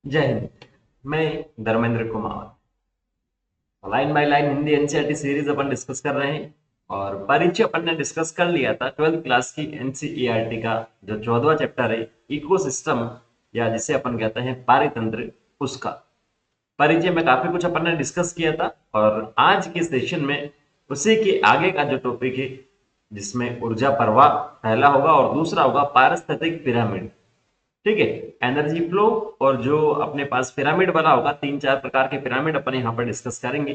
जय हिंद। मैं Dharmendra Kumar. Line by line Hindi NCERT series upon discuss कर रहे हैं। और परिचय अपन ने डिस्कस कर लिया था 12th क्लास की एनसीईआरटी का जो 14वां चैप्टर है, इकोसिस्टम, या जिसे अपन कहते हैं पारितंत्र, उसका परिचय में काफी कुछ अपन ने डिस्कस किया था। और आज के सेशन में उसी के आगे का जो टॉपिक है, जिसमें ऊर्जा प्रवाह पहला होगा और दूसरा होगा पारिस्थितिक पिरामिड। ठीक है। एनर्जी फ्लो और जो अपने पास पिरामिड बना होगा, तीन चार प्रकार के पिरामिड अपन यहाँ पर डिस्कस करेंगे।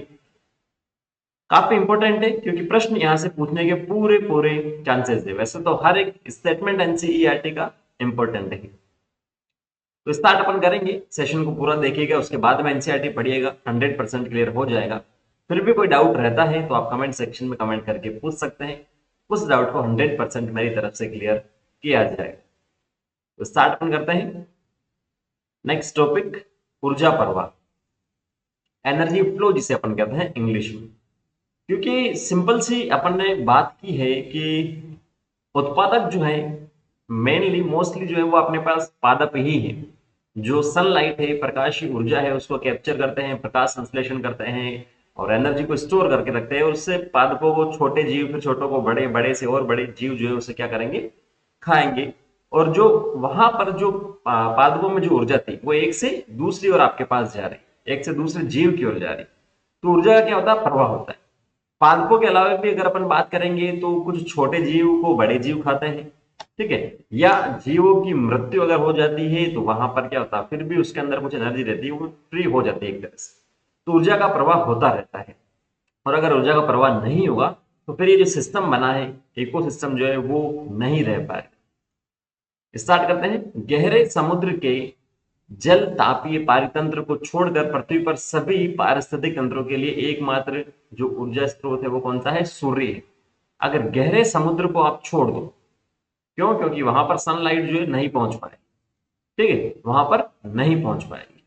काफी इंपॉर्टेंट है क्योंकि प्रश्न यहाँ से पूछने के पूरे पूरे चांसेस है। वैसे तो हर एक स्टेटमेंट एनसीईआरटी का इंपॉर्टेंट है। तो स्टार्ट अपन करेंगे, सेशन को पूरा देखिएगा, उसके बाद में एनसीईआरटी पढ़िएगा, 100% क्लियर हो जाएगा। फिर भी कोई डाउट रहता है तो आप कमेंट सेक्शन में कमेंट करके पूछ सकते हैं। उस डाउट को 100% मेरी तरफ से क्लियर किया जाएगा। तो स्टार्ट अपन करते हैं। नेक्स्ट टॉपिक, ऊर्जा प्रवाह, एनर्जी फ्लो जिसे अपन कहते हैं इंग्लिश में। क्योंकि सिंपल सी अपन ने बात की है कि उत्पादक जो है, मेनली मोस्टली जो है वो अपने पास पादप ही है। जो सनलाइट है, प्रकाशीय ऊर्जा है, उसको कैप्चर करते हैं, प्रकाश संश्लेषण करते हैं और एनर्जी को स्टोर करके रखते हैं। उससे पादपों को, छोटे जीव, फिर छोटों को बड़े, बड़े से और बड़े जीव जो है उसे क्या करेंगे, खाएंगे। और जो वहां पर जो पादपों में जो ऊर्जा थी वो एक से दूसरी ओर आपके पास जा रही, एक से दूसरे जीव की ओर जा रही। तो ऊर्जा का क्या होता है, प्रवाह होता है। पादपों के अलावा भी अगर अपन बात करेंगे तो कुछ छोटे जीव को बड़े जीव खाते हैं। ठीक है। या जीवों की मृत्यु अगर हो जाती है तो वहां पर क्या होता है, फिर भी उसके अंदर कुछ एनर्जी रहती है, वो फ्री हो जाती है एक तरह से। तो ऊर्जा का प्रवाह होता रहता है। और अगर ऊर्जा का प्रवाह नहीं होगा तो फिर ये जो सिस्टम बना है, इकोसिस्टम जो है वो नहीं रह पाएगा। स्टार्ट करते हैं। गहरे समुद्र के जल तापीय पारितंत्र को छोड़कर पृथ्वी पर सभी पारिस्थितिक तंत्रों के लिए एकमात्र जो ऊर्जा स्रोत है वो कौन सा है, सूर्य है। अगर गहरे समुद्र को आप छोड़ दो, क्यों? क्योंकि वहां पर सनलाइट जो है नहीं पहुंच पाए। ठीक है, वहां पर नहीं पहुंच पाएगी।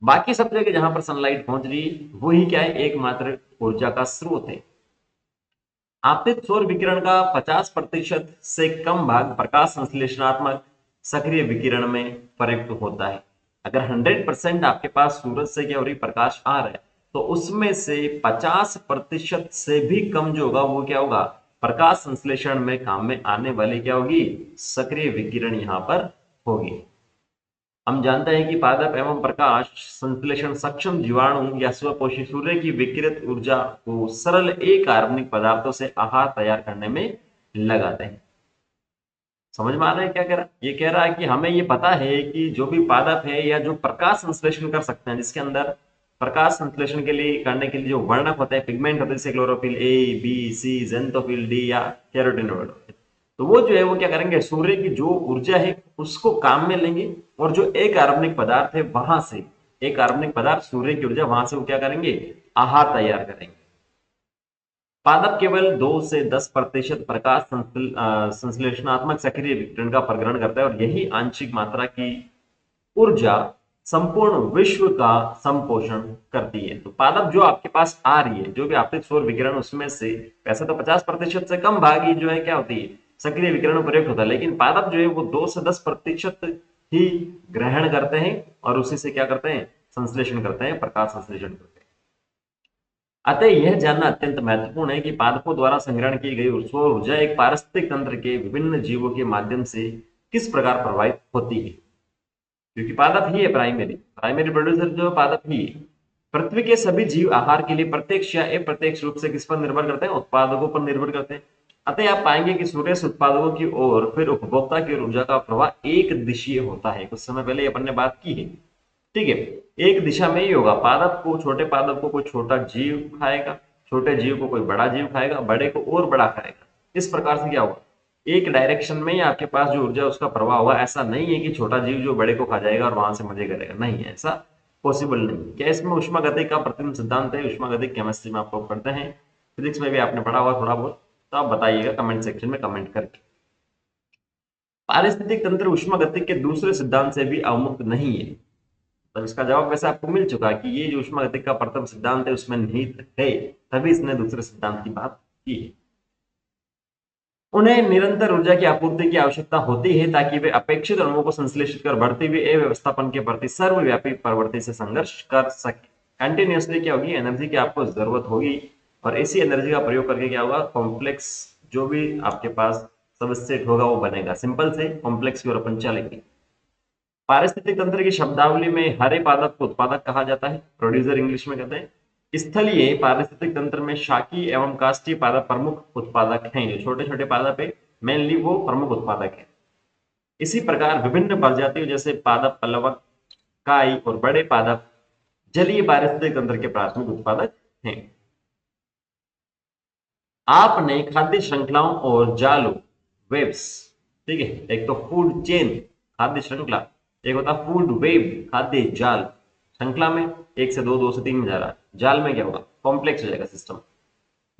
बाकी सब जगह जहां पर सनलाइट पहुंच रही है वही क्या है, एकमात्र ऊर्जा का स्रोत है। आपतित सौर विकिरण का 50% से कम भाग प्रकाश संश्लेषणात्मक सक्रिय विकिरण में प्रयुक्त होता है। अगर 100% आपके पास सूरज से क्या हो रही, प्रकाश आ रहा है, तो उसमें से 50% से भी कम जो होगा वो क्या होगा, प्रकाश संश्लेषण में काम में आने वाली क्या होगी, सक्रिय विकिरण यहां पर होगी। हम जानते हैं कि पादप एवं प्रकाश संश्लेषण सक्षम जीवाणु या स्वपोषी सूर्य की विकिरित ऊर्जा को सरल अकार्बनिक पदार्थों से आहार तैयार करने में लगाते हैं। समझ में आ रहा है क्या कह रहा है? ये कह रहा है कि हमें ये पता है कि जो भी पादप है या जो प्रकाश संश्लेषण कर सकते हैं, जिसके अंदर प्रकाश संश्लेषण के लिए करने के लिए जो वर्णक होते हैं, पिगमेंट होते हैं, जैसे chlorophyll A, B, C, xanthophyll D या कैरोटीनॉइड, तो वो जो है वो क्या करेंगे, सूर्य की जो ऊर्जा है उसको काम में लेंगे। और जो एक कार्बनिक पदार्थ है वहां से, एक कार्बनिक पदार्थ सूर्य की ऊर्जा, वहां से वो क्या करेंगे, आहार तैयार करेंगे। पादप केवल 2 से 10% प्रकाश संश्लेषणात्मक सक्रिय विकिरण का प्रग्रहण करता है और यही आंशिक मात्रा की ऊर्जा संपूर्ण विश्व का संपोषण करती है। तो पादप जो आपके पास आ रही है, जो भी आपतित सौर विकिरण, उसमें से वैसे तो 50% से कम भाग ही जो है क्या होती है, सक्रिय विकिरण प्रयुक्त होता है, लेकिन पादप जो है वो 2 से 10% ही ग्रहण करते हैं और उसी से क्या करते हैं, संश्लेषण करते हैं, प्रकाश संश्लेषण करते हैं। अतः यह जानना अत्यंत महत्वपूर्ण है कि पादपों द्वारा संग्रहण की गई सौर ऊर्जा एक पारिस्थितिक तंत्र के विभिन्न जीवों के माध्यम से किस प्रकार प्रभावित होती है। क्योंकि पादप ही है प्राइमरी प्राइमरी प्रोड्यूसर, जो पादप ही है। पृथ्वी के सभी जीव आहार के लिए प्रत्यक्ष या अप्रत्यक्ष रूप से किस पर निर्भर करते हैं, उत्पादकों पर निर्भर करते हैं। अतः आप पाएंगे कि सूर्य से उत्पादकों की ओर फिर उपभोक्ता की ऊर्जा का प्रवाह एक दिशीय होता है। कुछ समय पहले अपन ने बात की है। ठीक है, एक दिशा में ही होगा। पादप को, छोटे पादप को कोई छोटा जीव खाएगा, छोटे जीव को कोई बड़ा जीव खाएगा, बड़े को और बड़ा खाएगा। इस प्रकार से क्या होगा, एक डायरेक्शन में ही आपके पास जो ऊर्जा उसका प्रवाह होगा। ऐसा नहीं है कि छोटा जीव जो बड़े को खा जाएगा और वहां से मजे करेगा, नहीं है, ऐसा पॉसिबल नहीं। क्या इसमें उष्मागतिकी का प्रतिम सिद्धांत है? उष्मागतिकी केमिस्ट्री में आप लोग पढ़ते हैं, फिजिक्स में भी आपने पढ़ा हुआ थोड़ा बहुत, तो आप बताइएगा कमेंट सेक्शन में कमेंट करके। पारिस्थितिक तंत्र उष्मागतिकी के दूसरे सिद्धांत से भी अवमुक्त नहीं है। तो इसका जवाब वैसे आपको मिल चुका है कि ये जो उष्मागतिकी का प्रथम सिद्धांत है उसमें निहित है, तभी इसने दूसरे सिद्धांत की बात की है। उन्हें निरंतर ऊर्जा की आपूर्ति की आवश्यकता होती है ताकि वे अपेक्षित अणुओं को संश्लेषित कर बढ़ती हुई अव्यवस्थापन के प्रति सर्वव्यापी प्रवृत्ति से संघर्ष कर सके। कंटिन्यूसली क्या होगी, एनर्जी की आपको जरूरत होगी, और इसी एनर्जी का प्रयोग करके क्या होगा, कॉम्प्लेक्स जो भी आपके पास सबस्ट्रेट होगा वो बनेगा। सिंपल से कॉम्प्लेक्स की ओर अपन चलेंगे। पारिस्थितिक तंत्र की शब्दावली में हरे पादप को उत्पादक कहा जाता है, प्रोड्यूसर इंग्लिश में कहते हैं। स्थलीय पारिस्थितिक तंत्र में शाकीय एवं काष्ठीय पादप प्रमुख उत्पादक हैं। जो छोटे छोटे पादप है मेनली वो प्रमुख उत्पादक है। इसी प्रकार विभिन्न प्रजातियों जैसे पादप पल्लवक, काई और बड़े पादप जलीय पारिस्थितिक तंत्र के प्राथमिक उत्पादक हैं। आपने खाद्य श्रृंखलाओं और जालों, वेब्स, ठीक है, एक तो फूड चेन खाद्य श्रृंखला, एक होता फूड वेब खाद्य जाल। श्रृंखला में एक से दो, दो से तीन में जा रहा है, जाल में क्या होगा, कॉम्प्लेक्स हो जाएगा सिस्टम,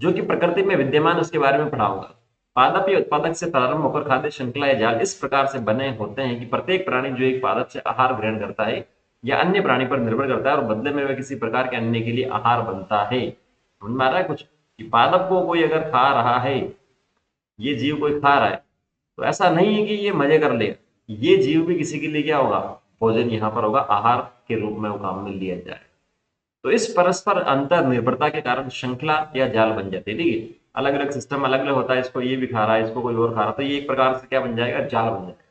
जो कि प्रकृति में विद्यमान उसके बारे में पढ़ा होगा। पादप या उत्पादक से प्रारंभ होकर खाद्य श्रृंखला या जाल इस प्रकार से बने होते हैं कि प्रत्येक प्राणी जो एक पादप से आहार ग्रहण करता है या अन्य प्राणी पर निर्भर करता है और बदले में वह किसी प्रकार के अन्य के लिए आहार बनता है। समझ में आ रहा है कुछ, कि पादप को कोई अगर खा रहा है, ये जीव कोई खा रहा है, तो ऐसा नहीं है कि ये मजे कर ले, ये जीव भी किसी के लिए क्या होगा, भोजन यहाँ पर होगा, आहार के रूप में वो काम में लिया जाए। तो इस परस्पर अंतर निर्भरता के कारण श्रृंखला या जाल बन जाती है। ठीक है, अलग अलग सिस्टम अलग अलग होता है, इसको ये भी खा रहा है, इसको कोई और खा रहा है, तो ये एक प्रकार से क्या बन जाएगा, जाल बन जाएगा।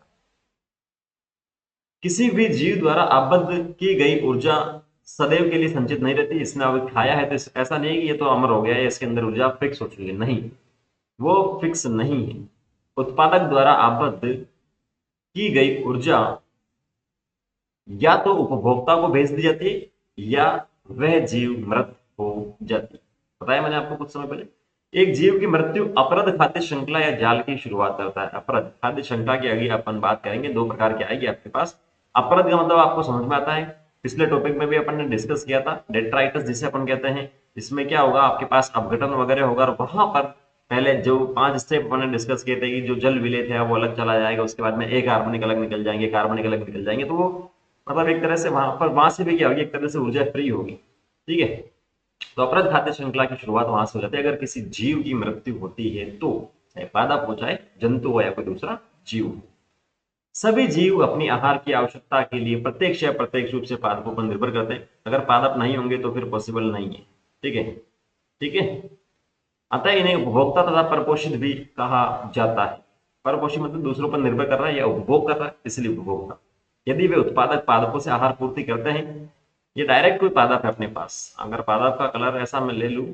किसी भी जीव द्वारा आबद्ध की गई ऊर्जा सदैव के लिए संचित नहीं रहती। इसने अभी खाया है तो ऐसा नहीं है कि ये तो अमर हो गया है, इसके अंदर ऊर्जा फिक्स हो चुकी है, नहीं, वो फिक्स नहीं है। उत्पादक द्वारा आबद्ध की गई ऊर्जा या तो उपभोक्ता को भेज दी जाती है या वह जीव मृत हो जाती है। बताया मैंने आपको कुछ समय पहले, एक जीव की मृत्यु अपरद खाद्य श्रृंखला या जाल की शुरुआत करता है। अपरद खाद्य श्रृंखला की आगे अपन बात करेंगे, दो प्रकार की आएगी आपके पास। अपरद का मतलब आपको समझ में आता है, पिछले टॉपिक में भी अपन ने डिस्कस किया था, डेट्राइटस जिसे अपन कहते हैं। इसमें क्या होगा, आपके पास अपघटन वगैरह होगा, और वहां पर पहले जो 5 स्टेप अपन ने डिस्कस किए थे कि जो जल विलेय थे वो अलग चला जाएगा, उसके बाद में एक कार्बनिक अलग निकल जाएंगे, कार्बनिक अलग निकल जाएंगे, तो वो मतलब एक तरह से वहां से भी क्या होगी, एक तरह से ऊर्जा फ्री होगी। ठीक है, तो अपरद खाद्य श्रृंखला की शुरुआत वहां से हो जाती है अगर किसी जीव की मृत्यु होती है तो, चाहे पादप हो, चाहे जंतु हो, या कोई दूसरा जीव हो। सभी जीव अपनी आहार की आवश्यकता के लिए प्रत्यक्ष या प्रत्यक्ष रूप से पादपों पर निर्भर करते हैं। अगर पादप नहीं होंगे तो फिर पॉसिबल नहीं है। ठीक है, ठीक है, अतः इन्हें उपभोक्ता तथा परपोषित भी कहा जाता है। परपोषित मतलब दूसरों पर निर्भर कर रहा है या उपभोग कर रहा है, इसलिए उपभोक्ता। यदि वे उत्पादक पादपों से आहार पूर्ति करते हैं, ये डायरेक्ट कोई पादप है अपने पास, अगर पादप का कलर ऐसा मैं ले लूं,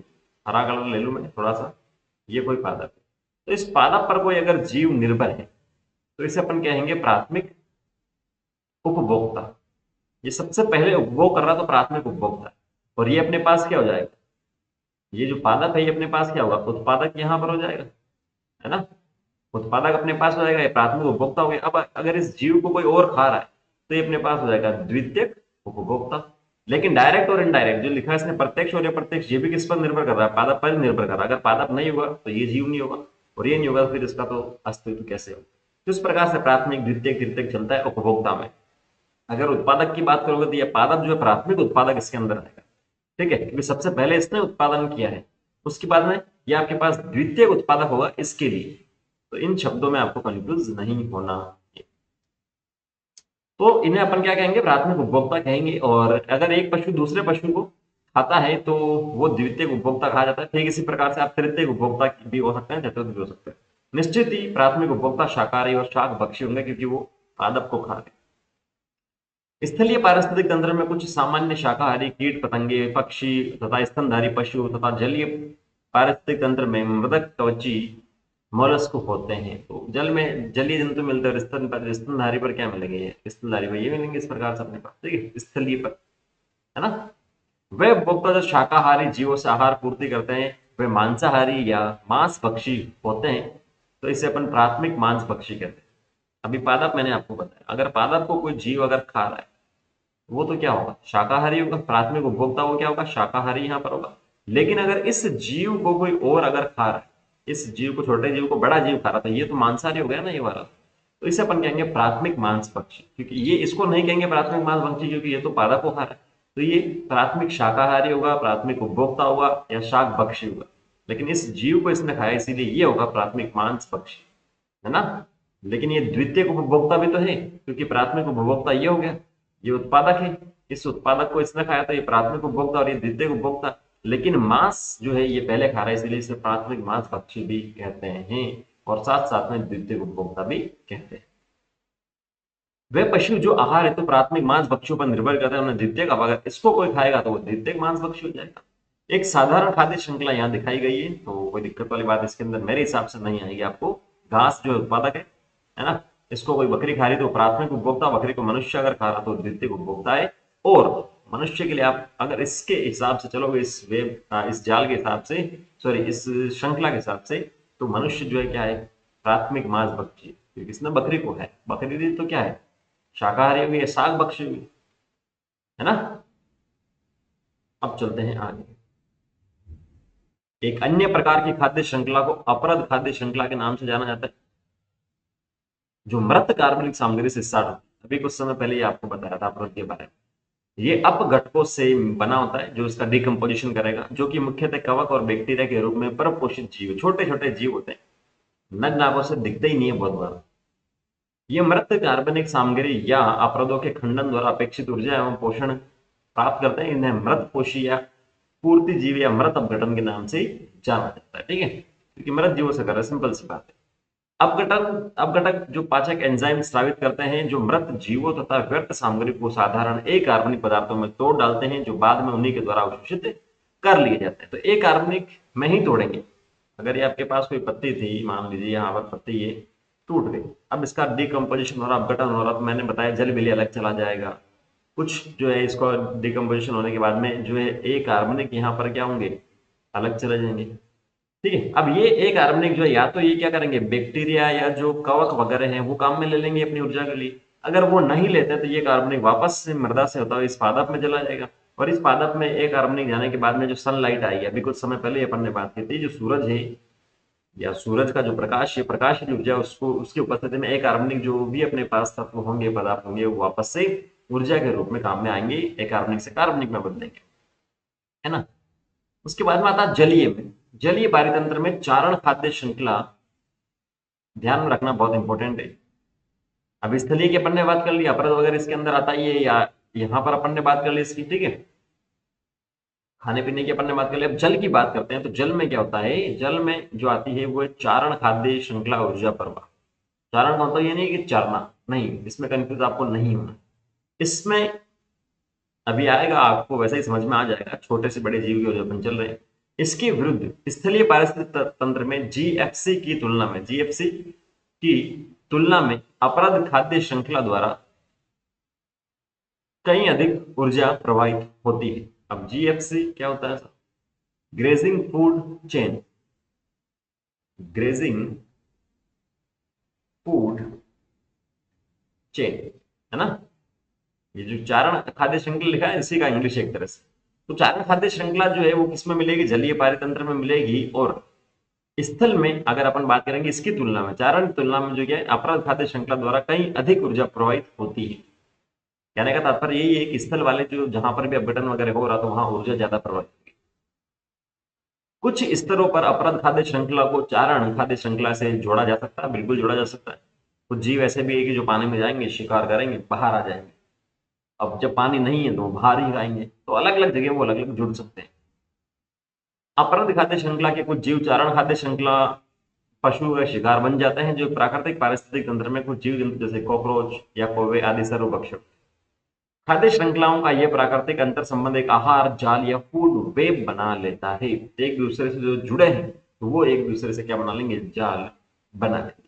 हरा कलर ले लूं मैं थोड़ा सा, ये कोई पादप है, तो इस पादप पर कोई अगर जीव निर्भर है तो इसे अपन कहेंगे प्राथमिक उपभोक्ता। ये सबसे पहले उपभोग कर रहा तो प्राथमिक उपभोक्ता, और ये अपने पास क्या हो जाएगा, ये जो पादप है ये अपने पास क्या होगा, उत्पादक यहाँ पर हो जाएगा, है ना, उत्पादक अपने पास हो जाएगा, ये प्राथमिक उपभोक्ता हो गया। अब अगर इस जीव को कोई और खा रहा है तो ये अपने पास हो जाएगा द्वितीयक उपभोक्ता। लेकिन डायरेक्ट और इनडायरेक्ट जो लिखा है इसने, प्रत्यक्ष और अप्रत्यक्ष, ये भी किस पर निर्भर कर रहा है, पादप पर निर्भर कर रहा है। अगर पादप नहीं होगा तो ये जीव नहीं होगा, और ये नहीं होगा तो फिर इसका तो अस्तित्व कैसे होगा। तो इस प्रकार से प्राथमिक द्वितीयक तृतीयक चलता है उपभोक्ता में। अगर उत्पादक की बात करोगे तो ये पादप जो है प्राथमिक उत्पादक इसके अंदर आएगा। ठीक है, क्योंकि सबसे पहले इसने उत्पादन किया है, उसके बाद में ये आपके पास द्वितीय उत्पादक होगा इसके लिए। तो इन शब्दों में आपको कंफ्यूज नहीं होना है। तो इन्हें अपन क्या कहेंगे, प्राथमिक उपभोक्ता कहेंगे। और अगर एक पशु दूसरे पशु को खाता है तो वो द्वितीय उपभोक्ता कहा जाता है। ठीक इसी प्रकार से आप तृतीय उपभोक्ता भी हो सकते हैं, चतुर्थ भी हो सकते हैं। निश्चित ही प्राथमिक उपभोक्ता शाकाहारी और शाक भक्षी होंगे क्योंकि वो पादप को खा रहे। स्थलीय पारिस्थितिक तंत्र में कुछ सामान्य शाकाहारी कीट पतंगे, पक्षी तथा स्तनधारी पशु तथा जलीय पारिस्थितिक तंत्र में मृदक कवची मोलस्क होते हैं। तो जल में जलीय जंतु मिलते हैं, स्तनधारी पर क्या मिलेंगे, स्तनधारी पर ये मिलेंगे इस प्रकार से अपने पास। ठीक है, स्थलीय पर, है ना। वे उपभोक्ता जो शाकाहारी जीवों से आहार पूर्ति करते हैं वे मांसाहारी या मांस भक्षी होते हैं, तो इसे अपन प्राथमिक मांस भक्षी कहते हैं। अभी पादप मैंने आपको बताया, अगर पादप को कोई जीव अगर खा रहा है वो तो क्या होगा, शाकाहारी होगा। प्राथमिक उपभोक्ता वो क्या होगा, शाकाहारी यहाँ पर होगा। लेकिन अगर इस जीव को कोई और अगर खा रहा है, इस जीव को, छोटे जीव को बड़ा जीव खा रहा था, ये तो मांसाहारी हो गया ना ये वाला, तो इसे अपन कहेंगे प्राथमिक मांस भक्षी। क्योंकि ये, इसको नहीं कहेंगे प्राथमिक मांस भक्षी क्योंकि ये तो पादप को खा रहा है, तो ये प्राथमिक शाकाहारी होगा, प्राथमिक उपभोक्ता होगा या शाक भक्षी होगा। लेकिन इस जीव को इसने खाया, इसीलिए ये होगा प्राथमिक मांस भक्षी, है ना। लेकिन ये द्वितीयक उपभोक्ता भी तो है, क्योंकि प्राथमिक उपभोक्ता ये हो गया, ये उत्पादक है, इस उत्पादक को इसने खाया तो ये प्राथमिक उपभोक्ता और ये द्वितीयक उपभोक्ता। लेकिन मांस जो है ये पहले खा रहा है, इसलिए इसे प्राथमिक मांस भक्षी भी कहते हैं और साथ साथ में द्वितीयक उपभोक्ता भी कहते हैं। वे पशु जो आहार है तो प्राथमिक मांस भक्षियों पर निर्भर करते हैं, उन्हें द्वितीयक, अब अगर इसको कोई खाएगा तो वो द्वितीयक मांस भक्षी हो जाएगा। एक साधारण खाद्य श्रृंखला यहाँ दिखाई गई है, तो कोई दिक्कत वाली बात इसके अंदर मेरे हिसाब से नहीं आएगी आपको। घास जो उत्पादक है ना, इसको कोई बकरी खा रही तो प्राथमिक उपभोक्ता, बकरी को मनुष्य अगर खा रहा तो द्वितीयक उपभोक्ता है। और मनुष्य के लिए आप अगर इसके हिसाब से चलोगे, इस जाल के हिसाब से, सॉरी इस श्रृंखला के हिसाब से, तो मनुष्य जो है क्या है, प्राथमिक मांस भक्षी, क्योंकि इसने बकरी को है, बकरी तो क्या है, शाकाहारी होगी या शाक भक्षी होगी, है ना। अब चलते हैं आगे। एक अन्य प्रकार की खाद्य श्रृंखला को अपरद खाद्य श्रृंखला के नाम से जाना जाता है, जो मृत कार्बनिक सामग्री से स्टार्ट होती है। अभी कुछ समय पहले ही आपको बताया था अपरद के बारे में। ये अपघटकों से बना होता है जो इसका डिकम्पोजिशन करेगा, जो कि मुख्यतः कवक और बैक्टीरिया के रूप में परपोषित जीव, छोटे छोटे जीव होते हैं, नग्न आंखों से दिखते ही नहीं है बहुत बार। ये मृत कार्बनिक सामग्री या अपरदों के खंडन द्वारा अपेक्षित ऊर्जा एवं पोषण प्राप्त करते हैं। इन्हें मृत पोषी या पूर्ति जीव या मृत अपघटन के नाम से जाना जाता है, ठीक है, क्योंकि मृत जीवों से कर रहे, सिंपल सी बात है। अपघटक जो पाचक एंजाइम स्रावित करते हैं, जो मृत जीवों तथा व्यर्थ सामग्री को साधारण अकार्बनिक पदार्थों में तोड़ डालते हैं, जो बाद में उन्हीं के द्वारा अवशोषित कर लिए जाते हैं। तो अकार्बनिक में ही तोड़ेंगे। अगर ये आपके पास कोई पत्ती थी, मान लीजिए यहाँ पर पत्ती ये टूट गई, अब इसका डिकम्पोजिशन हो रहा, अपघटन हो रहा, तो मैंने बताया जल बिली अलग चला जाएगा। कुछ जो है इसको डिकम्पोजिशन होने के बाद में जो है अकार्बनिक यहाँ पर क्या होंगे, अलग चले जाएंगे, ठीक है। अब ये अकार्बनिक जो है, या तो ये क्या करेंगे, बैक्टीरिया या जो कवक वगैरह हैं वो काम में ले लेंगे अपनी ऊर्जा के लिए। अगर वो नहीं लेते तो ये कार्बनिक वापस से मृदा से होता हुआ इस पादप में चला जाएगा, और इस पादप में अकार्बनिक जाने के बाद में जो सनलाइट आएगी, अभी कुछ समय पहले अपन ने बात की थी, जो सूरज है या सूरज का जो प्रकाश है, प्रकाश की ऊर्जा, उसको उसकी उपस्थिति में अकार्बनिक जो भी अपने पास तत्व होंगे, पदार्थ होंगे, वो वापस से ऊर्जा के रूप में काम में आएंगे, अकार्बनिक से कार्बनिक में बदलेंगे, है ना। उसके बाद में आता है जलीय में। जलीय पारितंत्र में चारण खाद्य श्रृंखला ध्यान में रखना बहुत इंपॉर्टेंट है। अब स्थलीय की अपन ने बात कर ली, अपरद वगैरह इसके अंदर आता ही है, या यहाँ पर अपन ने बात कर ली इसकी, ठीक है। खाने पीने की अपन ने बात कर ली। अब जल की बात करते हैं, तो जल में क्या होता है, जल में जो आती है वो चारण खाद्य श्रृंखला ऊर्जा प्रवाह। चारण का मतलब ये नहीं कि चरना, नहीं, इसमें कंफ्यूज आपको नहीं होना। इसमें अभी आएगा, आपको वैसे ही समझ में आ जाएगा, छोटे से बड़े जीव के अपन चल रहे हैं। इसके विरुद्ध स्थलीय पारिस्थितिक तंत्र में जीएफसी की तुलना में अपरद खाद्य श्रृंखला द्वारा कहीं अधिक ऊर्जा प्रवाहित होती है। अब जीएफसी क्या होता है, grazing food chain, grazing food chain, है ना। ये जो चारण खाद्य श्रृंखला लिखा है इसी का इंग्लिश एक तरह से। तो चारण खाद्य श्रृंखला जो है वो किसमें मिलेगी, जलीय पारितंत्र में मिलेगी, और स्थल में अगर अपन बात करेंगे इसकी तुलना में, चारण की तुलना में जो है अपरद खाद्य श्रृंखला द्वारा कहीं अधिक ऊर्जा प्रवाहित होती है। कहने का तात्पर्य यही है कि स्थल वाले जो जहां पर भी अपघटन वगैरह हो रहा तो वहां ऊर्जा ज्यादा प्रवाहित होगी। कुछ स्तरों पर अपरद खाद्य श्रृंखला को चारण खाद्य श्रृंखला से जोड़ा जा सकता है, बिल्कुल जोड़ा जा सकता है। कुछ जीव ऐसे भी है कि जो पानी में जाएंगे, शिकार करेंगे, बाहर आ जाएंगे। अब जब पानी नहीं है तो वो बाहर ही आएंगे, तो अलग अलग जगह वो अलग अलग जुड़ सकते हैं। अपरद खाद्य श्रृंखला के कुछ जीव चारण खाद्य श्रृंखला पशु का शिकार बन जाते हैं, जो प्राकृतिक पारिस्थितिक तंत्र में कुछ जीव जंतु जैसे कॉकरोच या कौवे आदि सर्वभक्षक। खाद्य श्रृंखलाओं का यह प्राकृतिक अंतर संबंध एक आहार जाल या फूड वेब बना लेता है। एक दूसरे से जो जुड़े हैं तो वो एक दूसरे से क्या बना लेंगे, जाल बना लेंगे।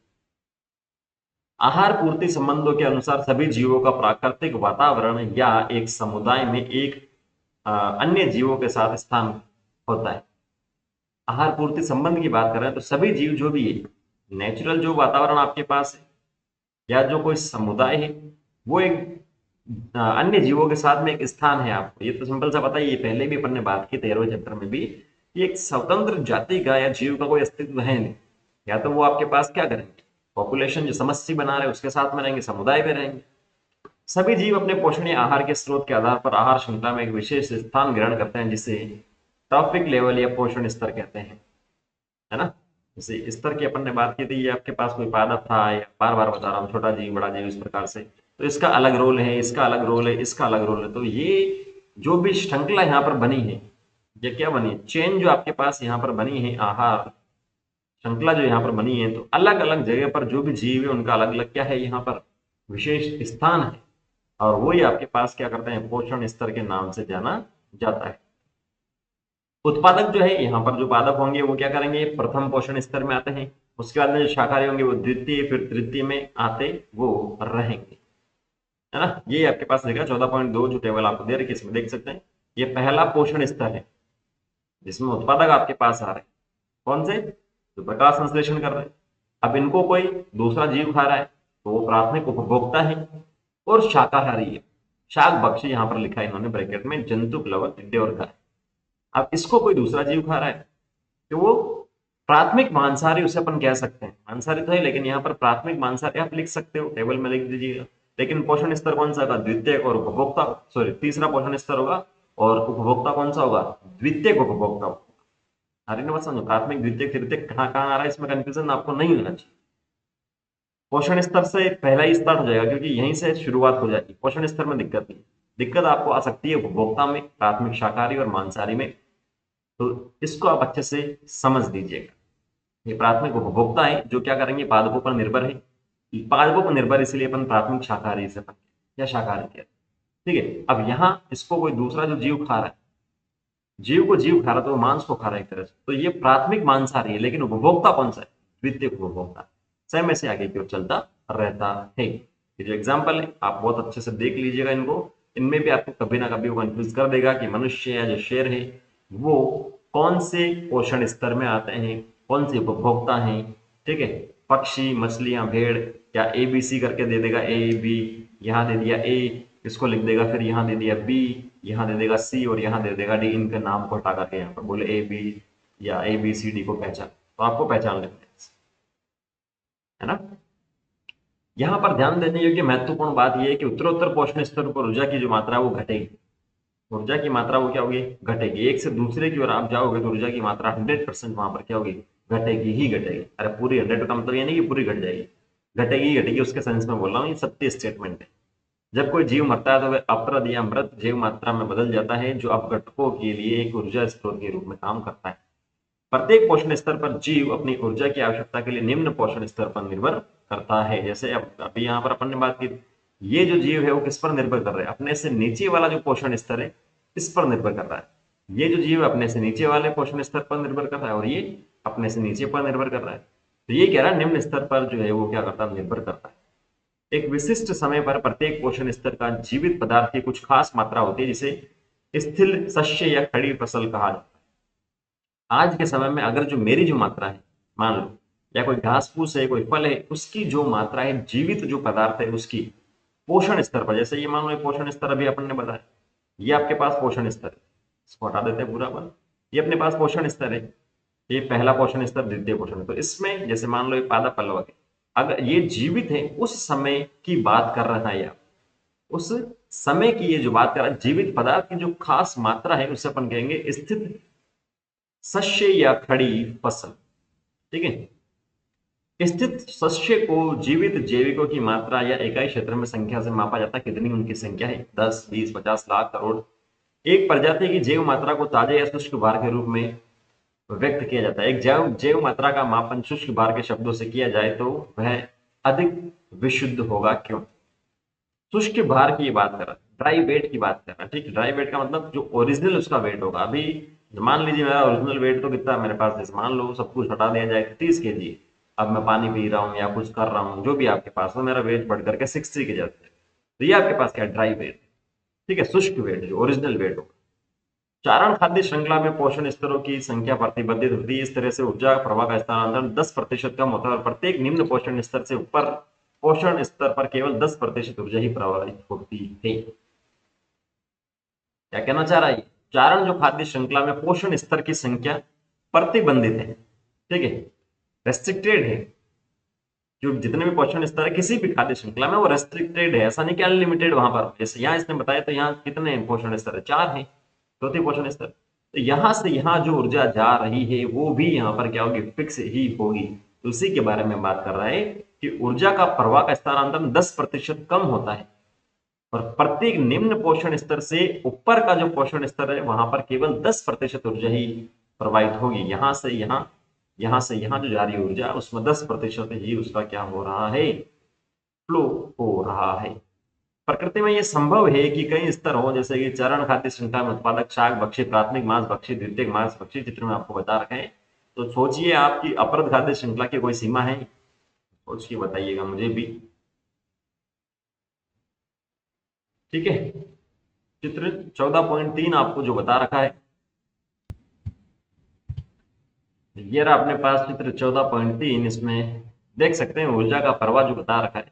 आहार पूर्ति संबंधों के अनुसार सभी जीवों का प्राकृतिक वातावरण या एक समुदाय में एक अन्य जीवों के साथ स्थान होता है। आहार पूर्ति संबंध की बात करें तो सभी जीव जो भी है, नेचुरल जो वातावरण आपके पास है या जो कोई समुदाय है, वो एक अन्य जीवों के साथ में एक स्थान है। आपको ये तो सिंपल सा पता है, ये पहले भी अपन ने बात की 13वें चैप्टर में भी, कि एक स्वतंत्र जाति का या जीव का कोई अस्तित्व है नहीं। या तो वो आपके पास क्या करेंगे, पॉपुलेशन जो समष्टि बना रहे उसके साथ में रहेंगे, समुदाय में रहेंगे। सभी जीव अपने पोषण या आहार के स्रोत के आधार पर आहार श्रृंखला में एक विशेष स्थान ग्रहण करते हैं, जिसे ट्रॉफिक लेवल या पोषण स्तर कहते हैं। है ना। जैसे स्तर की अपन ने बात की थी, ये आपके पास कोई पादप था, या बार बार बता रहा हूँ, छोटा जीव बड़ा जीव इस प्रकार से, तो इसका अलग रोल है, इसका अलग रोल है, इसका अलग रोल है। तो ये जो भी श्रृंखला यहाँ पर बनी है, ये क्या बनी है, चेन जो आपके पास यहाँ पर बनी है, आहार श्रृंखला जो यहाँ पर बनी है, तो अलग अलग जगह पर जो भी जीव है उनका अलग अलग क्या है, यहाँ पर विशेष स्थान है, और वही आपके पास क्या करते हैं, पोषण स्तर के नाम से जाना जाता है। उत्पादक जो है, यहाँ पर जो पादप होंगे वो क्या करेंगे, प्रथम पोषण स्तर में आते हैं, उसके बाद में जो शाकाहारी होंगे वो द्वितीय फिर तृतीय में आते वो रहेंगे, है ना। ये आपके पास देखा 14.2 जो टेबल आपको दे रखी है, इसमें देख सकते हैं, ये पहला पोषण स्तर है जिसमें उत्पादक आपके पास आ रहे हैं, कौन से, जो प्रकाश संश्लेषण कर रहे हैं। अब इनको कोई दूसरा जीव खा रहा है तो वो प्राथमिक उपभोक्ता है, और शाकाहारी है, शाक भक्षी यहाँ पर लिखा है इन्होंने ब्रैकेट में, जंतु प्लवक टिड्डे और गाय। अब इसको कोई दूसरा जीव खा रहा है तो वो प्राथमिक मांसाहारी उसे अपन कह सकते हैं, मांसाहारी तो है लेकिन यहाँ पर प्राथमिक मांसाहारी आप लिख सकते हो, टेबल में लिख दीजिएगा। लेकिन पोषण स्तर कौन सा होगा, द्वितीयक, और उपभोक्ता, सॉरी तीसरा पोषण स्तर होगा, और उपभोक्ता कौन सा होगा, द्वितीयक उपभोक्ता। अरे ना, बस समझो, प्राथमिक द्वितीयक तृतीयक कहाँ कहाँ आ रहा है, इसमें कंफ्यूजन आपको नहीं होना चाहिए। पोषण स्तर से पहला ही स्टार्ट हो जाएगा, क्योंकि यहीं से शुरुआत हो जाएगी, पोषण स्तर में दिक्कत नहीं, दिक्कत आपको आ सकती है उपभोक्ता में, प्राथमिक शाकाहारी और मांसाहारी में। तो इसको आप अच्छे से समझ लीजिएगा। ये प्राथमिक उपभोक्ता है जो क्या करेंगे, पादपों पर निर्भर है, पादपों पर निर्भर, इसलिए अपन प्राथमिक शाकाहारी से या शाकाहारी कहते हैं। ठीक है, अब यहाँ इसको कोई दूसरा जो जीव खा रहा है, जीव को जीव खा रहा है तो वो मांस को खा रहा है एक तरह से, तो ये प्राथमिक मांसाहारी है, लेकिन उपभोक्ता कौन सा है, द्वितीय उपभोक्ता। सेम ऐसे आगे की ओर चलता रहता है। ये जो एग्जाम्पल है आप बहुत अच्छे से देख लीजिएगा इनको, इनमें भी आपको कभी ना कभी वो कंफ्यूज कर देगा कि मनुष्य या जो शेर है वो कौन से पोषण स्तर में आते हैं, कौन से उपभोक्ता हैं। ठीक है, पक्षी, मछलियां, भेड़, या ए बी सी करके दे देगा, ए बी, यहाँ दे दिया ए, इसको लिख देगा, फिर यहाँ दे दिया बी, यहाँ दे देगा सी, और यहाँ दे देगा डी। इनके नाम को हटा करके यहाँ पर बोले ए बी या ए बी सी डी को पहचान, तो आपको पहचान लेना है ना। यहाँ पर ध्यान देने योग्य महत्वपूर्ण बात यह है कि उत्तरोत्तर पोषण स्तर पर ऊर्जा की जो मात्रा है वो घटेगी, ऊर्जा की मात्रा वो क्या होगी, घटेगी। एक से दूसरे की ओर आप जाओगे तो ऊर्जा की मात्रा 100% वहां पर क्या होगी, घटेगी ही घटेगी। अरे पूरी 100 का मतलब ये नहीं कि पूरी घट जाएगी, घटेगी ही घटेगी, उसके सेंस में बोल रहा हूँ, ये सत्य स्टेटमेंट है। जब कोई जीव मरता है तो वह अप्रद या मृत जीव मात्रा में बदल जाता है, जो अपघटकों के लिए एक ऊर्जा स्रोत के रूप में काम करता है। प्रत्येक पोषण स्तर पर जीव अपनी ऊर्जा की आवश्यकता के लिए निम्न पोषण स्तर पर निर्भर करता है। जैसे अब अभी यहाँ पर अपन ने बात की, ये जो जीव है वो किस पर निर्भर कर रहा है, अपने से नीचे वाला जो पोषण स्तर है इस पर निर्भर कर रहा है। ये जो जीव अपने से नीचे वाले पोषण स्तर पर निर्भर कर रहा है, और ये अपने से नीचे पर निर्भर कर रहा है। तो ये कह रहा है निम्न स्तर पर जो है वो क्या करता है, निर्भर करता है। एक विशिष्ट समय पर प्रत्येक पोषण स्तर का जीवित पदार्थ की कुछ खास मात्रा होती है, जिसे स्थिर शस्य या खड़ी फसल कहा जाता है। आज के समय में अगर जो मेरी जो मात्रा है, मान लो, या कोई घास फूस है, कोई फल है, उसकी जो मात्रा है, जीवित जो पदार्थ है उसकी पोषण स्तर पर, जैसे ये मान लो ये पोषण स्तर अभी अपन ने बताया, ये आपके पास पोषण स्तर है, इसको हटा देते हैं पूरा अपन, ये अपने पास पोषण स्तर है, ये पहला पोषण स्तर, द्वितीय पोषण। तो इसमें जैसे मान लो ये पादप पल्लवक है, अगर ये जीवित है उस समय की बात कर रहा है, या उस समय की ये जो बात कर रहा है, जीवित पदार्थ की जो खास मात्रा है उसे अपन कहेंगे स्थित शस्य या खड़ी फसल। ठीक है, स्थित शस्य को जीवित जैविकों की मात्रा या इकाई क्षेत्र में संख्या से मापा जाता है। कितनी उनकी संख्या है, 10, 20, 50, लाख, करोड़। एक प्रजाति की जैव मात्रा को ताजे या शुष्क भार के रूप में व्यक्त किया जाता है। एक जैव मात्रा का मापन शुष्क भार के शब्दों से किया जाए तो वह अधिक विशुद्ध होगा। क्यों? शुष्क भार की बात कर रहा है, ड्राई वेट की बात कर रहा है। ठीक है, ड्राई वेट का मतलब जो ओरिजिनल उसका वेट होगा। अभी मान लीजिए मेरा ओरिजिनल वेट तो कितना है मेरे पास, जैसे मान लो सब कुछ हटा दिया जाए 30 kg, अब मैं पानी पी रहा हूँ या कुछ कर रहा हूँ, जो भी आपके पास हो, मेरा वेट बढ़ करके 60 के जाते हैं, तो ये आपके पास क्या है, ड्राई वेट। ठीक है, शुष्क वेट जो ओरिजिनल वेट होगा। चारण खाद्य श्रृंखला में पोषण स्तरों की संख्या प्रतिबंधित होती है। इस तरह से ऊर्जा प्रवाह का स्थानांतरण 10% कम होता है, और प्रत्येक निम्न पोषण स्तर से ऊपर पोषण स्तर पर केवल 10% ऊर्जा ही प्रवाहित होती है। क्या कहना चाह रहा है? चारण जो खाद्य श्रृंखला में पोषण स्तर की संख्या प्रतिबंधित है, ठीक है, रेस्ट्रिक्टेड है। जो जितने भी पोषण स्तर है किसी भी खाद्य श्रृंखला में वो रेस्ट्रिक्टेड है, ऐसा नहीं कि अनलिमिटेड वहां पर। जैसे यहाँ इसने बताया तो यहाँ कितने पोषण स्तर है, 4 है, चौथी पोषण स्तर। तो यहां से यहां जो ऊर्जा जा रही है वो भी यहाँ पर क्या होगी, फिक्स ही होगी। तो उसी के बारे में बात कर रहा है कि ऊर्जा का प्रवाह का स्थानांतरण 10% कम होता है और प्रत्येक निम्न पोषण स्तर से ऊपर का जो पोषण स्तर है वहां पर केवल 10% ऊर्जा ही प्रवाहित होगी। यहां से यहां जो जा रही ऊर्जा उसमें 10% ही उसका क्या हो रहा है, फ्लो हो रहा है। प्रकृति में यह संभव है कि कई स्तर हो, जैसे कि चरण खाद्य श्रृंखला में उत्पादक, शाक भक्षी, प्राथमिक मांस भक्षी, द्वितीयक मांस भक्षी, चित्र में आपको बता रखे हैं। तो सोचिए आपकी अपरद खाद्य श्रृंखला की कोई सीमा है, सोचिए बताइएगा मुझे भी। ठीक है, चित्र 14.3 आपको जो बता रखा है, ये रहा अपने पास चित्र 14.3। इसमें देख सकते हैं ऊर्जा का प्रवाह जो बता रखा है,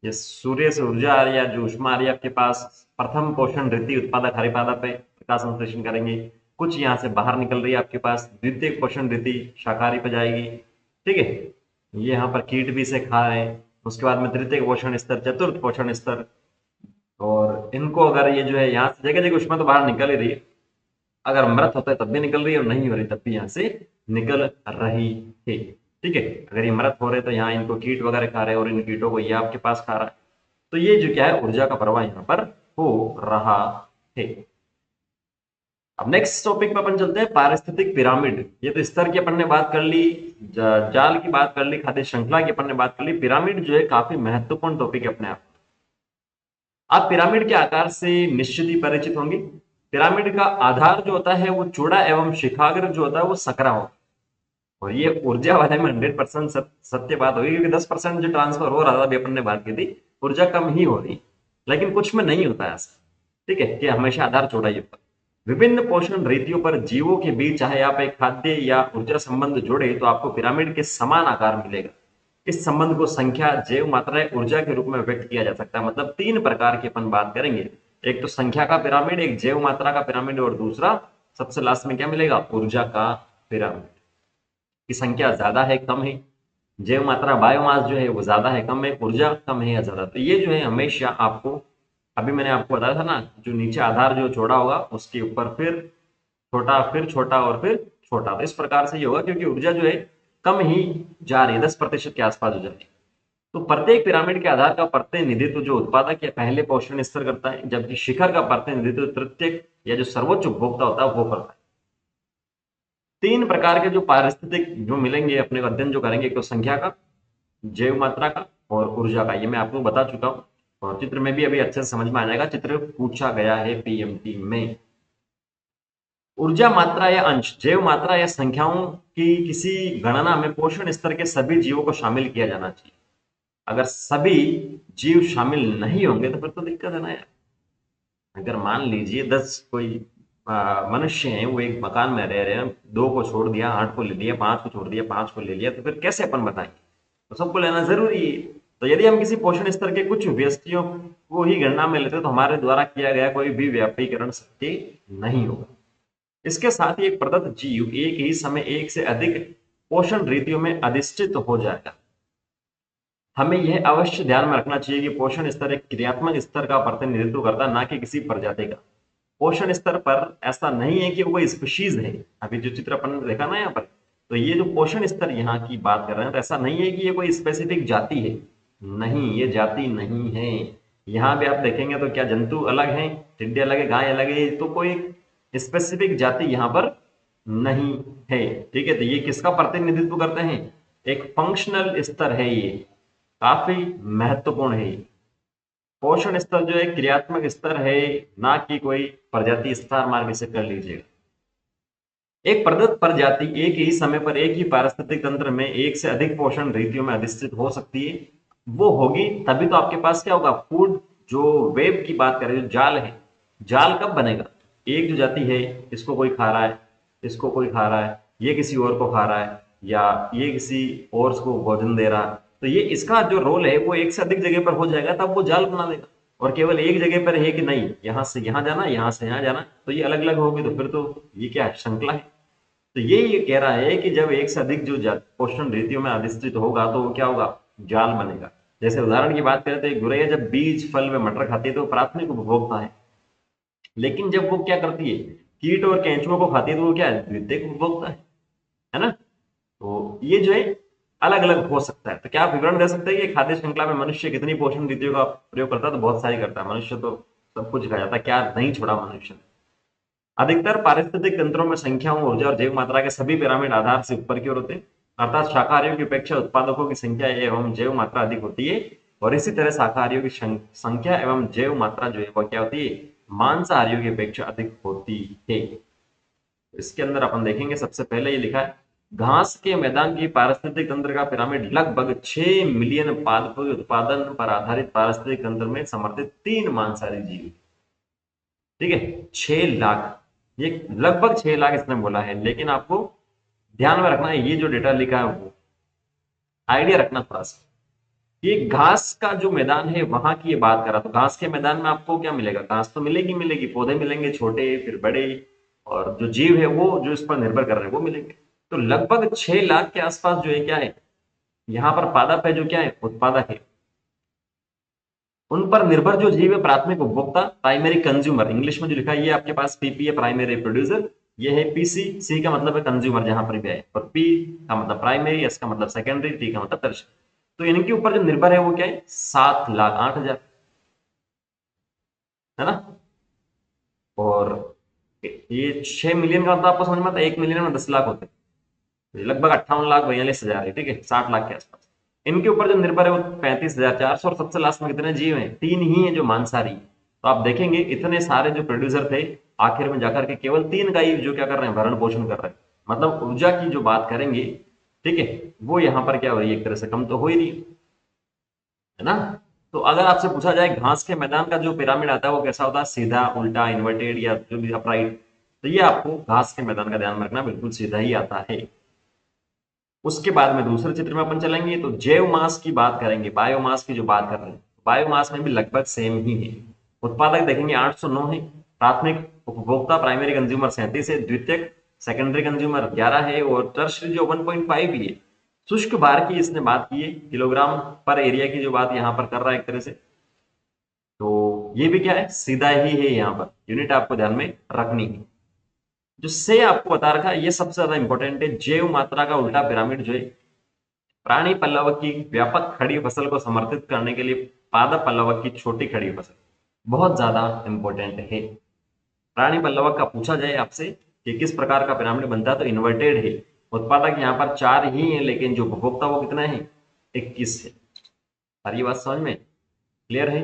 ये सूर्य से ऊर्जा आ रही है, जो ऊष्मा आ रही है आपके पास, प्रथम पोषण रीति उत्पादक हरिपादा पे प्रकाश संश्लेषण करेंगे, कुछ यहाँ से बाहर निकल रही है आपके पास, द्वितीय पोषण रीति शाकाहारी पे जाएगी। ठीक है, ये यहाँ पर कीट भी से खा रहे हैं। उसके बाद में तृतीय पोषण स्तर, चतुर्थ पोषण स्तर, और इनको अगर ये जो है यहाँ से जगह जगह ऊष्मा तो बाहर निकल ही रही है, अगर मृत होता है तब भी निकल रही है और नहीं हो रही तब भी यहाँ से निकल रही है। ठीक है, अगर ये मृत हो रहे तो यहाँ इनको कीट वगैरह खा रहे हैं और इन कीटों को ये आपके पास खा रहा है। तो ये जो क्या है, ऊर्जा का प्रवाह यहाँ पर हो रहा है। अब नेक्स्ट टॉपिक पे अपन चलते हैं, पारिस्थितिक पिरामिड। ये तो स्तर की अपन ने बात कर ली, जाल की बात कर ली, खाद्य श्रृंखला की अपन ने बात कर ली। पिरामिड जो है काफी महत्वपूर्ण टॉपिक है अपने आप। आप पिरामिड के आकार से निश्चित ही परिचित होंगे। पिरामिड का आधार जो होता है वो चौड़ा एवं शिखाग्र जो होता है वो सकरा होता है। और ये ऊर्जा वाले में 100% सत्य बात होगी, क्योंकि 10% जो ट्रांसफर हो रहा था अभी अपन ने बात की थी, ऊर्जा कम ही हो रही, लेकिन कुछ में नहीं होता है ऐसा। ठीक है, कि हमेशा आधार चौड़ा ही होता है। विभिन्न पोषण रीतियों पर जीवों के बीच चाहे आप एक खाद्य या ऊर्जा संबंध जोड़े तो आपको पिरामिड के समान आकार मिलेगा। इस संबंध को संख्या, जैव मात्रा या ऊर्जा के रूप में व्यक्त किया जा सकता है। मतलब 3 प्रकार की अपन बात करेंगे, एक तो संख्या का पिरामिड, एक जैव मात्रा का पिरामिड, और दूसरा सबसे लास्ट में क्या मिलेगा, ऊर्जा का पिरामिड। की संख्या ज्यादा है कम है, जैव मात्रा बायोमास जो है वो ज्यादा है कम है, ऊर्जा कम है या ज्यादा। तो ये जो है हमेशा आपको, अभी मैंने आपको बताया था ना, जो नीचे आधार जो चौड़ा होगा उसके ऊपर फिर छोटा और फिर छोटा। तो इस प्रकार से ये होगा, क्योंकि ऊर्जा जो है कम ही जा रही है, 10% के आसपास हो जा रही है। तो प्रत्येक पिरामिड के आधार का प्रतिनिधित्व जो उत्पादक या पहले पोषण स्तर करता है, जबकि शिखर का प्रतिनिधित्व तृतीयक या जो सर्वोच्च उपभोक्ता होता है वो करता है। 3 प्रकार के जो पारिस्थितिक जो मिलेंगे अपने को अध्ययन जो करेंगे, एक तो संख्या का, जैव मात्रा का और ऊर्जा का, ये मैं आपको बता चुका हूं। और चित्र में भी अभी अच्छे से समझ में आ जाएगा, चित्र पूछा गया है पीएमटी में। ऊर्जा मात्रा या अंश, जैव मात्रा या संख्याओं की किसी गणना में पोषण स्तर के सभी जीवों को शामिल किया जाना चाहिए। अगर सभी जीव शामिल नहीं होंगे तो फिर तो दिक्कत है ना यार। अगर मान लीजिए 10 कोई मनुष्य हैं, वो एक मकान में रह रहे हैं, 2 को छोड़ दिया, 8 को ले लिया, 5 को छोड़ दिया, 5 को ले लिया, तो फिर कैसे अपन बताएंगे? तो सबको लेना जरूरी है। तो यदि हम किसी पोषण स्तर के कुछ व्यक्तियों को ही गणना में लेते तो हमारे द्वारा किया गया कोई भी व्यापीकरण सत्य नहीं होगा। इसके साथ ही एक प्रदत्त जीव एक ही समय एक से अधिक पोषण रीतियों में अधिष्ठित हो जाएगा। हमें यह अवश्य ध्यान में रखना चाहिए कि पोषण स्तर एक क्रियात्मक स्तर का प्रतिनिधित्व करता है, ना कि किसी प्रजाति का। पोषण स्तर पर ऐसा नहीं है कि वो कोई स्पीशीज है। अभी जो चित्र अपन ने देखा ना यहाँ पर, तो ये जो पोषण स्तर यहाँ की बात कर रहे हैं, तो ऐसा नहीं है कि ये कोई स्पेसिफिक जाति है। नहीं, ये जाति नहीं है। यहाँ भी आप देखेंगे तो क्या जंतु अलग हैं, टिड्डे अलग है, गाय अलग है, तो कोई स्पेसिफिक जाति यहाँ पर नहीं है। ठीक है, तो ये किसका प्रतिनिधित्व करते हैं, एक फंक्शनल स्तर है, ये काफी महत्वपूर्ण है। पोषण स्तर जो है क्रियात्मक स्तर है, ना कि कोई प्रजाति। स्टार मार्क इसे कर लीजिएगा। एक प्रदत्त प्रजाति एक ही समय पर एक ही पारिस्थितिक तंत्र में एक से अधिक पोषण रीतियों में अधिष्ठित हो सकती है। वो होगी तभी तो आपके पास क्या होगा, फूड जो वेब की बात करें, जो जाल है, जाल कब बनेगा? एक जो जाति है, इसको कोई खा रहा है, इसको कोई खा रहा है, ये किसी और को खा रहा है, या ये किसी और को भोजन दे रहा है, तो ये इसका जो रोल है वो एक से अधिक जगह पर हो जाएगा, तब वो जाल बना देगा। और केवल एक जगह पर है कि नहीं, यहां से यहां जाना, यहां से यहां जाना, तो ये अलग अलग होगी, तो फिर तो ये क्या है, श्रृंखला है। तो ये कह रहा है कि जब एक से अधिक जो पोषण रीतियों में अधिष्ठित होगा तो वो क्या होगा, जाल बनेगा। जैसे उदाहरण की बात करें तो एक गुरैया जब बीज फल व मटर खाती है तो प्राथमिक उपभोक्ता है, लेकिन जब वो क्या करती है, कीट और केंचुओं को खाती है तो वो क्या है, द्वितीयक उपभोक्ता है ना। तो ये जो है अलग अलग हो सकता है। तो क्या आप विवरण दे सकते हैं कि खाद्य श्रृंखला में मनुष्य कितनी पोषण रीतियों का प्रयोग करता है? तो बहुत सारी करता है मनुष्य, तो सब कुछ खा जाता है, क्या नहीं छोड़ा मनुष्य ने। अधिकतर पारिस्थितिक तंत्रों में संख्याओं, ऊर्जा और जैव मात्रा के सभी पिरामिड आधार से ऊपर की ओर होते हैं, अर्थात शाकाहारियों की अपेक्षा उत्पादकों की संख्या एवं जैव मात्रा अधिक होती है। और इसी तरह शाकाहारियों की संख्या एवं जैव मात्रा जो है वह क्या होती है, मांसाहारियों की अपेक्षा अधिक होती है। इसके अंदर अपन देखेंगे, सबसे पहले ये लिखा है, घास के मैदान की पारिस्थितिक तंत्र का पिरामिड लगभग 6 मिलियन पादप उत्पादन पर आधारित पारिस्थितिक तंत्र में समर्थित 3 मांसाहारी जीव। ठीक है, 6 लाख, ये लगभग 6 लाख इसने बोला है, लेकिन आपको ध्यान में रखना है ये जो डेटा लिखा है वो आइडिया रखना थोड़ा सा। ये घास का जो मैदान है वहां की ये बात कर रहा, तो घास के मैदान में आपको क्या मिलेगा, घास तो मिलेगी मिलेगी, पौधे मिलेंगे छोटे फिर बड़े, और जो जीव है वो जो इस पर निर्भर कर रहे हैं वो मिलेंगे। तो लगभग 6 लाख के आसपास जो है क्या है, यहाँ पर पादप है जो क्या है, उत्पादक है। उन पर निर्भर जो जीव है प्राथमिक उपभोक्ता, प्राइमरी कंज्यूमर, इंग्लिश में जो लिखा है ये आपके पास पीपी है, प्राइमरी प्रोड्यूसर। ये है पीसी, सी का मतलब है कंज्यूमर जहां पर भी है, और पी का मतलब प्राइमरी, एस का मतलब सेकेंडरी, टी का मतलब टर्शियरी। तो इनके ऊपर जो निर्भर है वो क्या है, 7,08,000, है ना। और ये 6 मिलियन का मतलब आपको समझ में आता है, 1 मिलियन में 10 लाख होते हैं, तो लगभग 58,42,000 है, ठीक है, 60 लाख के आसपास। इनके ऊपर जो निर्भर है वो 35,400, और सबसे लास्ट में कितने जीव हैं, 3 ही हैं जो मांसाहारी। तो आप देखेंगे इतने सारे जो प्रोड्यूसर थे, आखिर में जाकर के केवल 3 का ही जो क्या कर रहे हैं, भरण पोषण कर रहे हैं। मतलब ऊर्जा की जो बात करेंगे, ठीक है, वो यहाँ पर क्या हो रही है, एक तरह से कम तो हो ही रही है ना। तो अगर आपसे पूछा जाए घास के मैदान का जो पिरामिड आता है वो कैसा होता है, सीधा, उल्टा, इन्वर्टेड या जो भी अपराइट, तो ये आपको घास के मैदान का ध्यान में रखना, बिल्कुल सीधा ही आता है। उसके बाद में दूसरे चित्र में अपन चलेंगे तो जैव मास की बात करेंगे, बायोमास की जो बात कर रहे हैं, बायोमास में भी लगभग सेम ही है। उत्पादक देखेंगे 809 है, प्राथमिक उपभोक्ता प्राइमरी कंज्यूमर 37 है, द्वितीयक सेकेंडरी कंज्यूमर 11 है, और टर्शरी जो 1.5 ही है। शुष्क भार की इसने बात की है, किलोग्राम पर एरिया की जो बात यहाँ पर कर रहा है एक तरह से। तो ये भी क्या है, सीधा ही है, यहाँ पर यूनिट आपको ध्यान में रखनी है। जो से आपको बता रखा है ये सबसे ज्यादा इंपॉर्टेंट है, जैव मात्रा का उल्टा पिरामिड जो है, प्राणी पल्लवक की व्यापक खड़ी फसल को समर्थित करने के लिए पादप पल्लवक की छोटी खड़ी फसल बहुत ज्यादा इंपॉर्टेंट है। प्राणी पल्लवक का पूछा जाए आपसे कि किस प्रकार का पिरामिड बनता है, तो इन्वर्टेड है। उत्पादक यहाँ पर 4 ही है, लेकिन जो उपभोक्ता वो कितना है, 21 है। सारी बात समझ में क्लियर है,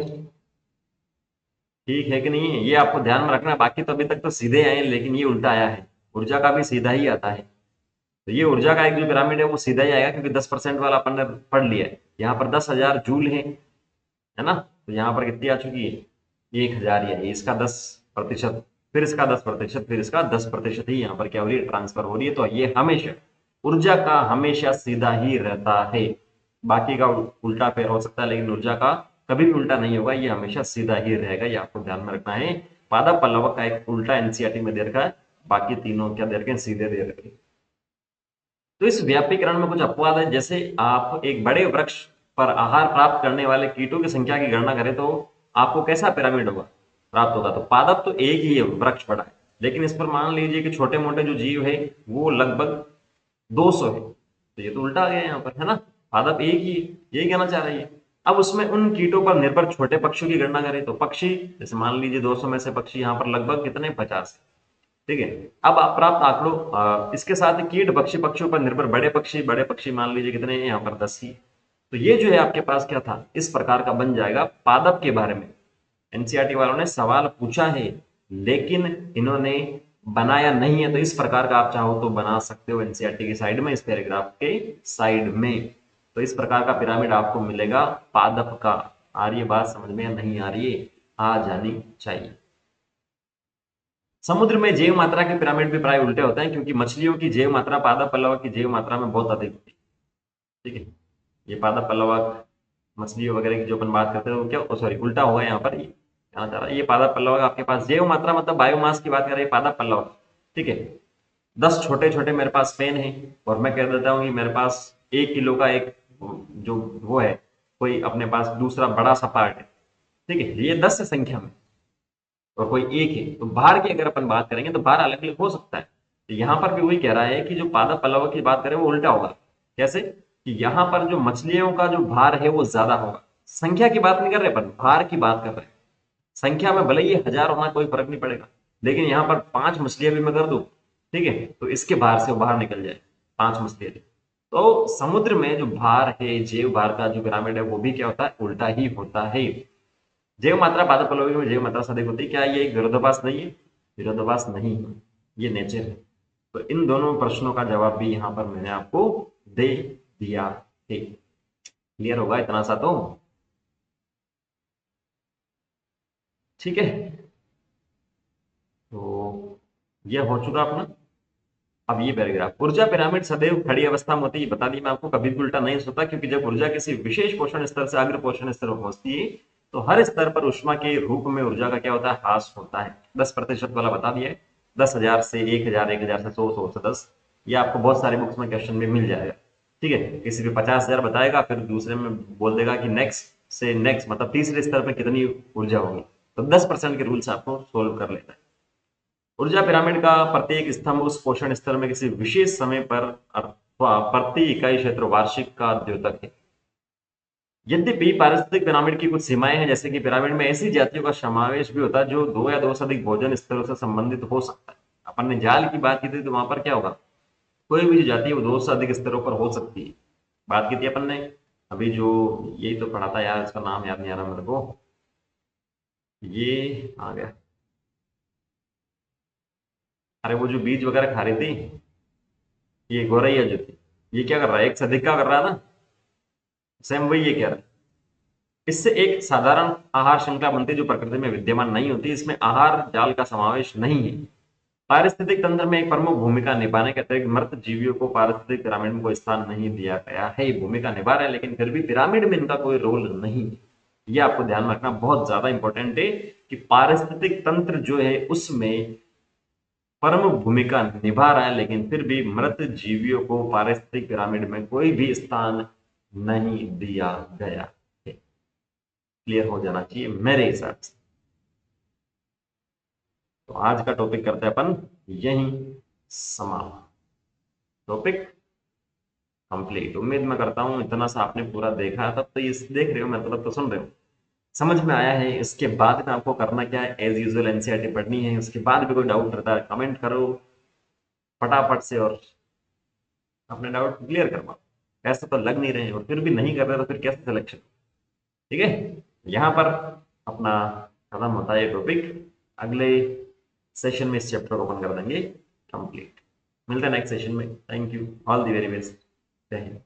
ठीक है कि नहीं है, ये आपको ध्यान में रखना है। बाकी तो अभी तक तो सीधे आए हैं, लेकिन ये उल्टा आया है, ऊर्जा का भी सीधा ही आता है। तो ये ऊर्जा का एक जो पिरामिड है वो सीधा ही आएगा, क्योंकि 10% वाला अपन ने पढ़ लिया है। यहाँ पर 10,000 जूल है ना, तो यहाँ पर कितनी आ चुकी है, 1,000 ही है। इसका 10%, फिर इसका 10%, फिर इसका 10% ही यहाँ पर क्या हो रही है, ट्रांसफर हो रही है। तो ये हमेशा ऊर्जा का हमेशा सीधा ही रहता है, बाकी का उल्टा पैर हो सकता है, लेकिन ऊर्जा का कभी भी उल्टा नहीं होगा, ये हमेशा सीधा ही रहेगा, ये आपको ध्यान में रखना है। पादप पल्लवक का एक उल्टा एनसीईआरटी में दे रखा है, बाकी तीनों क्या दे रखे हैं, सीधे दे रखे हैं। तो इस व्यापीकरण में कुछ अपवाद है, जैसे आप एक बड़े वृक्ष पर आहार प्राप्त करने वाले कीटों की संख्या की गणना करें तो आपको कैसा पिरामिड होगा, प्राप्त होगा। तो पादप तो एक ही है, वृक्ष बड़ा है, लेकिन इस पर मान लीजिए कि छोटे मोटे जो जीव है वो लगभग 200 है, तो ये तो उल्टा आ गया यहाँ पर, है ना। पादप एक ही है, यही कहना चाह रही है। अब उसमें उन कीटों पर निर्भर छोटे पक्षियों की गणना करें तो पक्षी, जैसे मान लीजिए 200 में से पक्षी यहाँ पर लगभग कितने, 50, ठीक है। अब आप प्राप्त आंकड़ों इसके साथ ही कीट भक्षी पक्षियों पर निर्भर बड़े पक्षी मान लीजिए कितने हैं, यहाँ पर 10 ही। तो ये जो है आपके पास क्या था, इस प्रकार का बन जाएगा पादप के बारे में। एनसीईआरटी वालों ने सवाल पूछा है, लेकिन इन्होंने बनाया नहीं है। तो इस प्रकार का आप चाहो तो बना सकते हो एनसीईआरटी की साइड में, इस पैराग्राफ के साइड में। तो इस प्रकार का पिरामिड आपको मिलेगा पादप का। आ रही है बात समझ में या नहीं आ रही है, आ जानी चाहिए। समुद्र में जैव मात्रा के पिरामिड भी प्राय उल्टे होते हैं, क्योंकि मछलियों की जैव मात्रा पादप पल्लवक की जैव मात्रा में बहुत अधिक होती है, ठीक है। ये पादप पल्लवक मछलियों वगैरह की जो अपन बात करते हैं वो क्या, सॉरी उल्टा होगा यहाँ पर, ये कहना चाह रहा है। ये पादप पल्लवक आपके पास जैव मात्रा मतलब बायोमास की बात कर रहे हैं पादप पल्लवक, ठीक है। 10 छोटे छोटे मेरे पास पेन है, और मैं कह देता हूँ कि मेरे पास 1 किलो का एक जो वो है, कोई अपने पास दूसरा बड़ा सा पार्ट है, ठीक है, ये 10 से संख्या में। और कोई एक है, तो भार की अगर अपन बात करेंगे तो भार अलग अलग हो सकता है। तो यहाँ पर भी वही कह रहा है कि जो पादप पल्लव की बात करें वो उल्टा होगा। कैसे कि यहाँ पर जो मछलियों का जो भार है वो ज्यादा होगा। संख्या की बात नहीं कर रहे अपन, भार की बात कर रहे हैं। संख्या में भले ही 1000 होना कोई फर्क नहीं पड़ेगा, लेकिन यहाँ पर 5 मछलियां भी मैं कर दूं, ठीक है, तो इसके भार से वो बाहर निकल जाए, 5 मछलियां भी। तो समुद्र में जो भार है, जीव भार का जो पिरामिड है, वो भी क्या होता है, उल्टा ही होता है। जैव मात्रा पादप पल्लवी में जैव मात्रा से अधिक होती है, क्या ये एक विरोधाभास नहीं है? विरोधाभास नहीं है, ये नेचर है। तो इन दोनों प्रश्नों का जवाब भी यहाँ पर मैंने आपको दे दिया है। क्लियर होगा इतना सा तो? ठीक है, तो ये हो चुका अपना। अब ये पैराग्राफ, ऊर्जा पिरामिड सदैव खड़ी अवस्था में होती है, बता दी मैं आपको, कभी भी उल्टा नहीं होता, क्योंकि जब ऊर्जा किसी विशेष पोषण स्तर से अग्र पोषण स्तर पर पहुंचती है तो हर स्तर पर ऊष्मा के रूप में ऊर्जा का क्या होता है, ह्रास होता है। 10% वाला बता दिया है, 10,000 से 1,000, 1,000 से 100, 100 से 10। ये आपको बहुत सारी बुक्स में क्वेश्चन में मिल जाएगा। ठीक है, किसी भी 50,000 बताएगा, फिर दूसरे में बोल देगा कि नेक्स्ट से नेक्स्ट, मतलब तीसरे स्तर पर कितनी ऊर्जा होगी, तो 10% के रूल से आपको सोल्व कर लेता है। ऊर्जा पिरामिड का प्रत्येक स्तंभ उस पोषण स्तर में किसी विशेष समय पर अथवा प्रति इकाई क्षेत्र वार्षिक का द्योतक है। यद्यपि पारिस्थितिक पिरामिड की कुछ सीमाएं हैं, जैसे कि पिरामिड में ऐसी जातियों का समावेश भी होता है जो 2 या 2 से अधिक भोजन स्तरों से संबंधित हो सकता है। अपन ने जाल की बात की थी, तो वहां पर क्या होगा, कोई भी जो जाति है वो 2 से अधिक स्तरों पर हो सकती है। बात की थी अपन ने अभी, जो यही तो पढ़ा था यार, इसका नाम याद नहीं आ रहा मेरे को, ये आ गया, अरे वो जो बीज वगैरह खा रही थी, ये गौरैया जो थी, ये क्या कर रहा है, एक से अधिक का कर रहा है ना, सेम वही ये कह रहा है। इससे एक साधारण आहार श्रृंखला बनती है जो प्रकृति में विद्यमान नहीं होती, इसमें आहार जाल का समावेश नहीं है। पारिस्थितिक तंत्र में एक प्रमुख भूमिका निभाने के अतिरिक्त मृत जीवियों को पारिस्थितिक पिरामिड में कोई स्थान नहीं दिया गया है। भूमिका निभा रहे हैं, लेकिन फिर भी पिरामिड में इनका कोई रोल नहीं है। ये आपको ध्यान में रखना बहुत ज्यादा इंपॉर्टेंट है कि पारिस्थितिक तंत्र जो है उसमें प्रमुख भूमिका निभा रहा है, लेकिन फिर भी मृत जीवियों को पारिस्थितिक पिरामिड में कोई भी स्थान नहीं दिया गया है। क्लियर हो जाना चाहिए मेरे हिसाब से। तो आज का टॉपिक करते हैं अपन यहीं समाप्त। Topic complete. उम्मीद मैं करता हूं इतना सा आपने पूरा देखा, तब तो ये देख रहे हो, मतलब तो सुन रहे हो, समझ में आया है। इसके बाद में आपको करना क्या है, एज यूजुअल एनसीईआरटी पढ़नी है। उसके बाद भी कोई डाउट रहता है कमेंट करो फटाफट से, और अपने डाउट क्लियर करवाओ। ऐसा तो लग नहीं रहे और फिर भी नहीं कर रहे, तो फिर कैसे सिलेक्शन? ठीक है, यहाँ पर अपना खत्म होता है ये टॉपिक। अगले सेशन में इस चैप्टर को ओपन कर देंगे कंप्लीट। मिलते हैं नेक्स्ट सेशन में। Thank you, all the very best. जय हिंद।